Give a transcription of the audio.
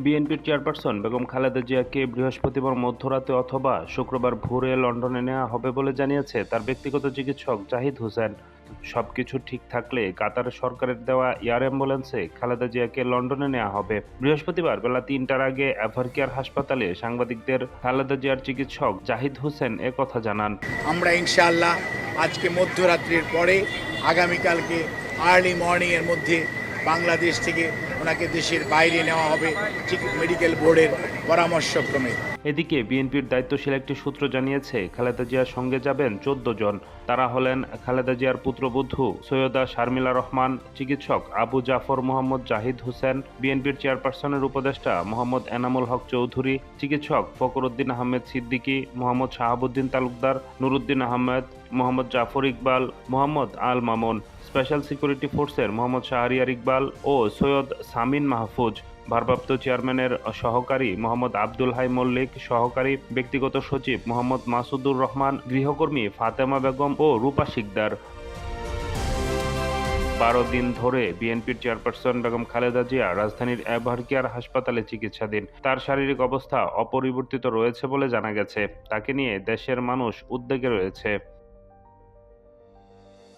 বিএনপির চেয়ারপারসন বেগম খালেদা জিয়াকে বৃহস্পতিবার মধ্যরাতে অথবা শুক্রবার ভোরে লন্ডনে নেওয়া হবে বলে জানিয়েছে তার ব্যক্তিগত চিকিৎসক জাহিদ হোসেন। সবকিছু ঠিক থাকলে কাতার সরকারের দেওয়া এয়ার অ্যাম্বুলেন্সে খালেদা জিয়াকে লন্ডনে নেওয়া হবে। বৃহস্পতিবার বেলা ৩টার আগে এভারকেয়ার হাসপাতালে সাংবাদিকদের খালেদা জিয়ার চিকিৎসক জাহিদ হোসেন কথা জানান। আমরা ইনশাআল্লাহ আজকে মধ্যরাত্রির পরে আগামীকালকে আর্লি মর্নিংয়ের মধ্যে বাংলাদেশ থেকে ওনাকে দেশের বাইরে নেওয়া হবে ঠিক মেডিকেল বোর্ডের পরামর্শক্রমে। এদিকে বিএনপির দায়িত্বশীল একটি সূত্র জানিয়েছে খালেদা জিয়ার সঙ্গে যাবেন ১৪ জন। তারা হলেন খালেদা জিয়ার পুত্রবধূ সৈয়দা শারমিলা রহমান, চিকিৎসক আবু জাফর মোহাম্মদ জাহিদ হোসেন, বিএনপির চেয়ারপারসনের উপদেষ্টা মোহাম্মদ এনামুল হক চৌধুরী, চিকিৎসক ফখরুদ্দিন আহমেদ সিদ্দিকী, মোহাম্মদ শাহাবুদ্দিন তালুকদার, নুরুদ্দিন আহমেদ, মোহাম্মদ জাফর ইকবাল, মোহাম্মদ আল মামুন, স্পেশাল সিকিউরিটি ফোর্সের মোহাম্মদ শাহরিয়ার ইকবাল ও সৈয়দ সামিন মাহফুজ, ভারপ্রাপ্ত চেয়ারম্যানের সহকারী মোহাম্মদ আব্দুল হাই মল্লিক, সহকারী ব্যক্তিগত সচিব মোহাম্মদ মাসুদুর রহমান, গৃহকর্মী ফাতেমা বেগম ও রূপা শিকদার। ১২ দিন ধরে বিএনপির চেয়ারপারসন বেগম খালেদা জিয়া রাজধানীর এভারকেয়ার হাসপাতালে চিকিৎসাধীন। তার শারীরিক অবস্থা অপরিবর্তিত রয়েছে বলে জানা গেছে। তাকে নিয়ে দেশের মানুষ উদ্বেগে রয়েছে।